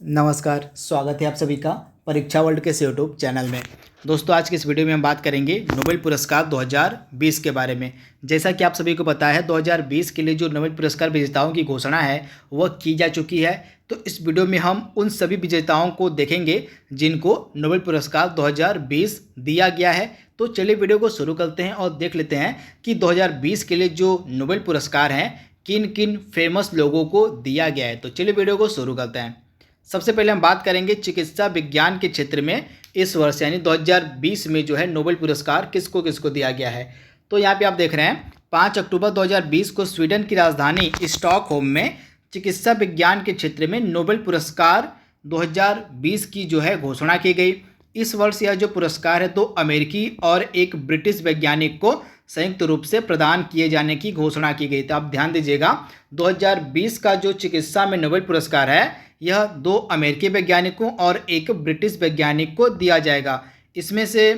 नमस्कार, स्वागत है आप सभी का परीक्षा वर्ल्ड के इस यूट्यूब चैनल में। दोस्तों, आज की इस वीडियो में हम बात करेंगे नोबेल पुरस्कार 2020 के बारे में। जैसा कि आप सभी को पता है, 2020 के लिए जो नोबेल पुरस्कार विजेताओं की घोषणा है वह की जा चुकी है। तो इस वीडियो में हम उन सभी विजेताओं को देखेंगे जिनको नोबेल पुरस्कार 2020 दिया गया है। तो चलिए वीडियो को शुरू करते हैं और देख लेते हैं कि 2020 के लिए जो नोबेल पुरस्कार हैं किन किन फेमस लोगों को दिया गया है। तो चलिए वीडियो को शुरू करते हैं। सबसे पहले हम बात करेंगे चिकित्सा विज्ञान के क्षेत्र में इस वर्ष यानी 2020 में जो है नोबेल पुरस्कार किसको किसको दिया गया है। तो यहाँ पे आप देख रहे हैं 5 अक्टूबर 2020 को स्वीडन की राजधानी स्टॉकहोम में चिकित्सा विज्ञान के क्षेत्र में नोबेल पुरस्कार 2020 की जो है घोषणा की गई। इस वर्ष यह जो पुरस्कार है तो अमेरिकी और एक ब्रिटिश वैज्ञानिक को संयुक्त रूप से प्रदान किए जाने की घोषणा की गई। तो आप ध्यान दीजिएगा, 2020 का जो चिकित्सा में नोबेल पुरस्कार है यह 2 अमेरिकी वैज्ञानिकों और एक ब्रिटिश वैज्ञानिक को दिया जाएगा। इसमें से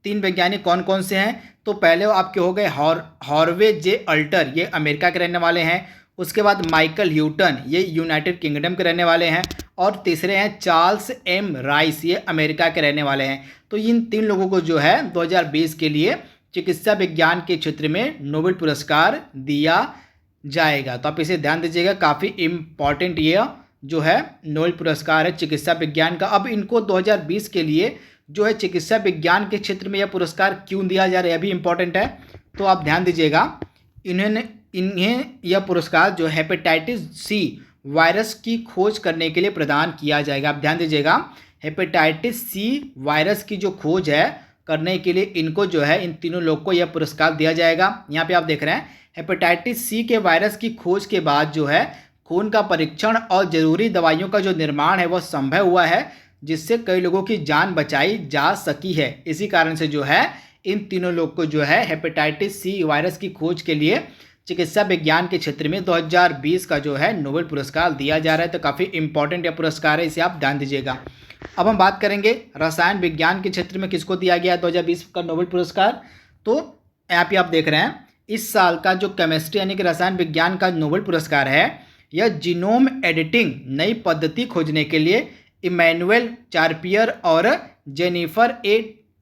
3 वैज्ञानिक कौन कौन से हैं? तो पहले आपके हो गए हॉर्वे जे अल्टर, ये अमेरिका के रहने वाले हैं। उसके बाद माइकल ह्यूटन, ये यूनाइटेड किंगडम के रहने वाले हैं। और तीसरे हैं चार्ल्स एम राइस, ये अमेरिका के रहने वाले हैं। तो इन 3 लोगों को जो है 2020 के लिए चिकित्सा विज्ञान के क्षेत्र में नोबेल पुरस्कार दिया जाएगा। तो आप इसे ध्यान दीजिएगा, काफ़ी इम्पॉर्टेंट ये जो है नोबेल पुरस्कार है चिकित्सा विज्ञान का। अब इनको 2020 के लिए जो है चिकित्सा विज्ञान के क्षेत्र में यह पुरस्कार क्यों दिया जा रहा है, यह भी इम्पॉर्टेंट है। तो आप ध्यान दीजिएगा, इन्हें यह पुरस्कार जो हेपेटाइटिस सी वायरस की खोज करने के लिए प्रदान किया जाएगा। आप ध्यान दीजिएगा, हेपेटाइटिस सी वायरस की जो खोज है करने के लिए इनको जो है इन तीनों लोग को यह पुरस्कार दिया जाएगा। यहाँ पे आप देख रहे हैं हेपेटाइटिस सी के वायरस की खोज के बाद जो है खून का परीक्षण और ज़रूरी दवाइयों का जो निर्माण है वह संभव हुआ है, जिससे कई लोगों की जान बचाई जा सकी है। इसी कारण से जो है इन तीनों लोग को जो है हेपेटाइटिस सी वायरस की खोज के लिए चिकित्सा विज्ञान के क्षेत्र में 2020 का जो है नोबेल पुरस्कार दिया जा रहा है। तो काफ़ी इंपॉर्टेंट यह पुरस्कार है, इसे आप ध्यान दीजिएगा। अब हम बात करेंगे रसायन विज्ञान के क्षेत्र में किसको दिया गया है 2020 का नोबेल पुरस्कार। तो यहाँ पे आप देख रहे हैं इस साल का जो केमिस्ट्री यानी कि रसायन विज्ञान का नोबेल पुरस्कार है यह जीनोम एडिटिंग नई पद्धति खोजने के लिए इमैनुअल चार्पियर और जेनिफर ए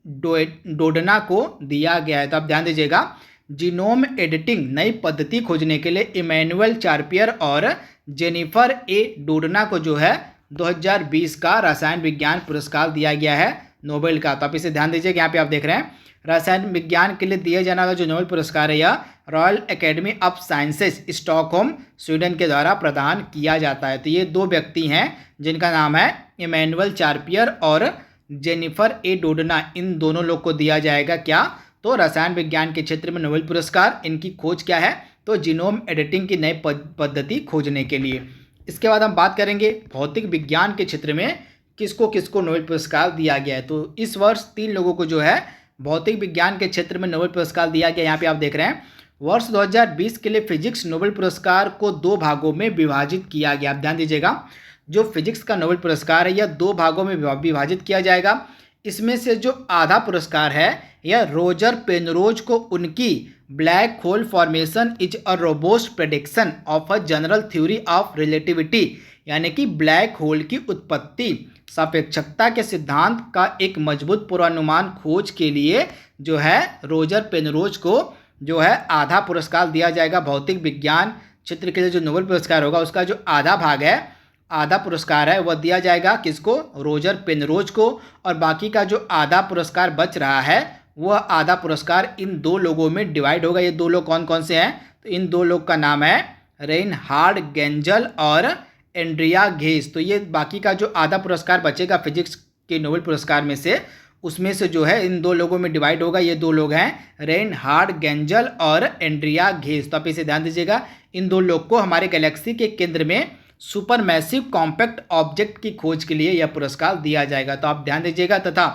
डोडना को दिया गया है। तो आप ध्यान दीजिएगा, जीनोम एडिटिंग नई पद्धति खोजने के लिए इमैनुअल चार्पियर और जेनिफर ए डोडना को जो है 2020 का रसायन विज्ञान पुरस्कार दिया गया है नोबेल का। तो आप इसे ध्यान दीजिए, यहाँ पे आप देख रहे हैं रसायन विज्ञान के लिए दिए जाने वाला जो नोबेल पुरस्कार है यह royal academy of sciences Stockholm Sweden के द्वारा प्रदान किया जाता है। तो ये 2 व्यक्ति हैं जिनका नाम है इमैनुअल चार्पियर और जेनिफर ए डोडना, इन दोनों लोग को दिया जाएगा क्या? तो रसायन विज्ञान के क्षेत्र में नोबेल पुरस्कार। इनकी खोज क्या है? तो जीनोम एडिटिंग की नई पद्धति खोजने के लिए। इसके बाद हम बात करेंगे भौतिक विज्ञान के क्षेत्र में किसको किसको नोबेल पुरस्कार दिया गया है। तो इस वर्ष 3 लोगों को जो है भौतिक विज्ञान के क्षेत्र में नोबेल पुरस्कार दिया गया। यहाँ पे आप देख रहे हैं वर्ष 2020 के लिए फिजिक्स नोबेल पुरस्कार को 2 भागों में विभाजित किया गया। आप ध्यान दीजिएगा, जो फिजिक्स का नोबेल पुरस्कार है यह 2 भागों में विभाजित किया जाएगा। इसमें से जो आधा पुरस्कार है यह रोजर पेनरोज को उनकी black hole formation is a robust prediction of a general theory of relativity, यानी कि ब्लैक होल की उत्पत्ति सापेक्षकता के सिद्धांत का एक मजबूत पूर्वानुमान खोज के लिए जो है रोजर पेनरोज को जो है आधा पुरस्कार दिया जाएगा। भौतिक विज्ञान क्षेत्र के लिए जो नोबेल पुरस्कार होगा उसका जो आधा भाग है, आधा पुरस्कार है वह दिया जाएगा किसको? रोजर पेनरोज को। और बाकी का जो आधा पुरस्कार बच रहा है वह आधा पुरस्कार इन 2 लोगों में डिवाइड होगा। ये 2 लोग कौन कौन से हैं? तो इन 2 लोग का नाम है रेनहार्ड गेंजल और एंड्रिया घेस। तो ये बाकी का जो आधा पुरस्कार बचेगा फिजिक्स के नोबेल पुरस्कार में से, उसमें से जो है इन 2 लोगों में डिवाइड होगा। ये 2 लोग हैं रेनहार्ड गेंजल और एंड्रिया घेस। तो आप इसे ध्यान दीजिएगा, इन 2 लोग को हमारे गैलेक्सी के केंद्र में सुपर मैसिव कॉम्पैक्ट ऑब्जेक्ट की खोज के लिए यह पुरस्कार दिया जाएगा। तो आप ध्यान दीजिएगा। तथा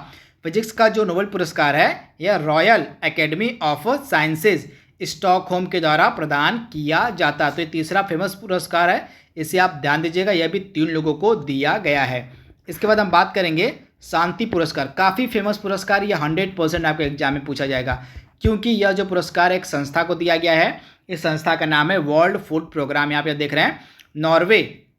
फिजिक्स का जो नोबेल पुरस्कार है यह royal academy of sciences Stockholm के द्वारा प्रदान किया जाता है। तो ये तीसरा फेमस पुरस्कार है, इसे आप ध्यान दीजिएगा, यह भी 3 लोगों को दिया गया है। इसके बाद हम बात करेंगे शांति पुरस्कार। काफ़ी फेमस पुरस्कार, यह 100% आपके एग्जाम में पूछा जाएगा, क्योंकि यह जो पुरस्कार एक संस्था को दिया गया है। इस संस्था का नाम है वर्ल्ड फूड प्रोग्राम। यहाँ पे देख रहे हैं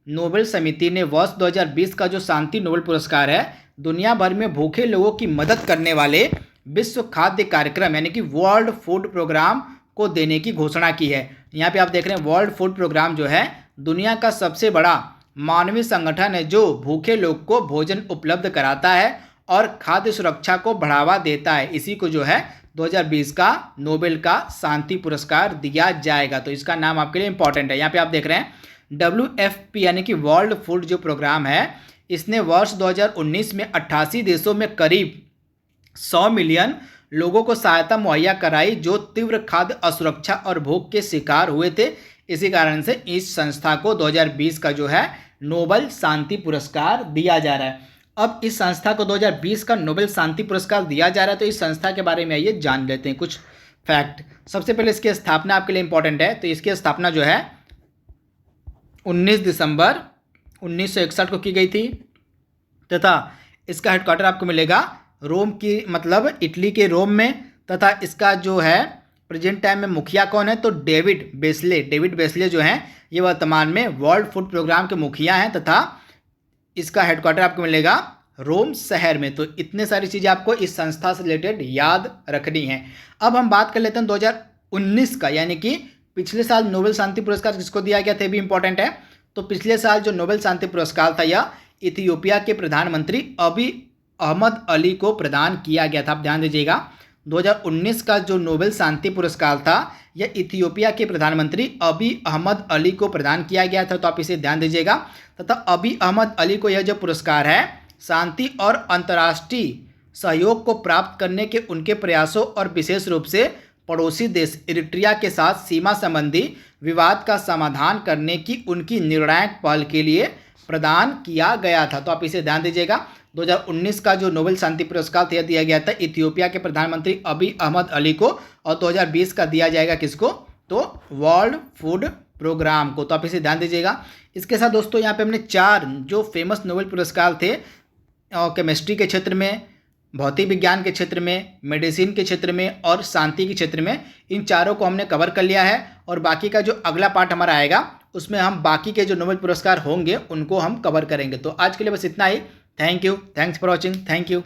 नोबेल समिति ने वर्ष 2020 का जो शांति नोबेल पुरस्कार है दुनिया भर में भूखे लोगों की मदद करने वाले विश्व खाद्य कार्यक्रम यानी कि वर्ल्ड फूड प्रोग्राम को देने की घोषणा की है। यहाँ पे आप देख रहे हैं वर्ल्ड फूड प्रोग्राम जो है दुनिया का सबसे बड़ा मानवीय संगठन है जो भूखे लोग को भोजन उपलब्ध कराता है और खाद्य सुरक्षा को बढ़ावा देता है। इसी को जो है 2020 का नोबेल का शांति पुरस्कार दिया जाएगा। तो इसका नाम आपके लिए इंपॉर्टेंट है। यहाँ पे आप देख रहे हैं WFP यानी कि वर्ल्ड फूड जो प्रोग्राम है इसने वर्ष 2019 में 88 देशों में करीब 100 मिलियन लोगों को सहायता मुहैया कराई जो तीव्र खाद्य असुरक्षा और भूख के शिकार हुए थे। इसी कारण से इस संस्था को 2020 का जो है नोबेल शांति पुरस्कार दिया जा रहा है। अब इस संस्था को 2020 का नोबेल शांति पुरस्कार दिया जा रहा है तो इस संस्था के बारे में आइए जान लेते हैं कुछ फैक्ट। सबसे पहले इसकी स्थापना आपके लिए इंपॉर्टेंट है। तो इसकी स्थापना जो है 19 दिसंबर 1961 को की गई थी तथा इसका हेडक्वार्टर आपको मिलेगा रोम की मतलब इटली के रोम में तथा इसका जो है प्रेजेंट टाइम में मुखिया कौन है तो डेविड बेस्ले जो हैं ये वर्तमान में वर्ल्ड फूड प्रोग्राम के मुखिया हैं तथा इसका हेडक्वार्टर आपको मिलेगा रोम शहर में। तो इतने सारी चीज़ें आपको इस संस्था से रिलेटेड याद रखनी है। अब हम बात कर लेते हैं 2019 का यानी कि पिछले साल नोबेल शांति पुरस्कार किसको दिया गया था भी इंपॉर्टेंट है। तो पिछले साल जो नोबेल शांति पुरस्कार था यह इथियोपिया के प्रधानमंत्री अबी अहमद अली को प्रदान किया गया था। आप ध्यान दीजिएगा 2019 का जो नोबेल शांति पुरस्कार था यह इथियोपिया के प्रधानमंत्री अबी अहमद अली को प्रदान किया गया था। तो आप इसे ध्यान दीजिएगा तथा अबी अहमद अली को यह जो पुरस्कार है शांति और अंतर्राष्ट्रीय सहयोग को प्राप्त करने के उनके प्रयासों और विशेष रूप से पड़ोसी देश इरिट्रिया के साथ सीमा संबंधी विवाद का समाधान करने की उनकी निर्णायक पहल के लिए प्रदान किया गया था। तो आप इसे ध्यान दीजिएगा 2019 का जो नोबेल शांति पुरस्कार दिया गया था इथियोपिया के प्रधानमंत्री अबी अहमद अली को और 2020 का दिया जाएगा किसको तो वर्ल्ड फूड प्रोग्राम को। तो आप इसे ध्यान दीजिएगा। इसके साथ दोस्तों यहाँ पे हमने 4 जो फेमस नोबेल पुरस्कार थे केमिस्ट्री के क्षेत्र में, भौतिक विज्ञान के क्षेत्र में, मेडिसिन के क्षेत्र में और शांति के क्षेत्र में, इन चारों को हमने कवर कर लिया है और बाकी का जो अगला पार्ट हमारा आएगा उसमें हम बाकी के जो नोबेल पुरस्कार होंगे उनको हम कवर करेंगे। तो आज के लिए बस इतना ही। Thank you, thanks for watching, thank you.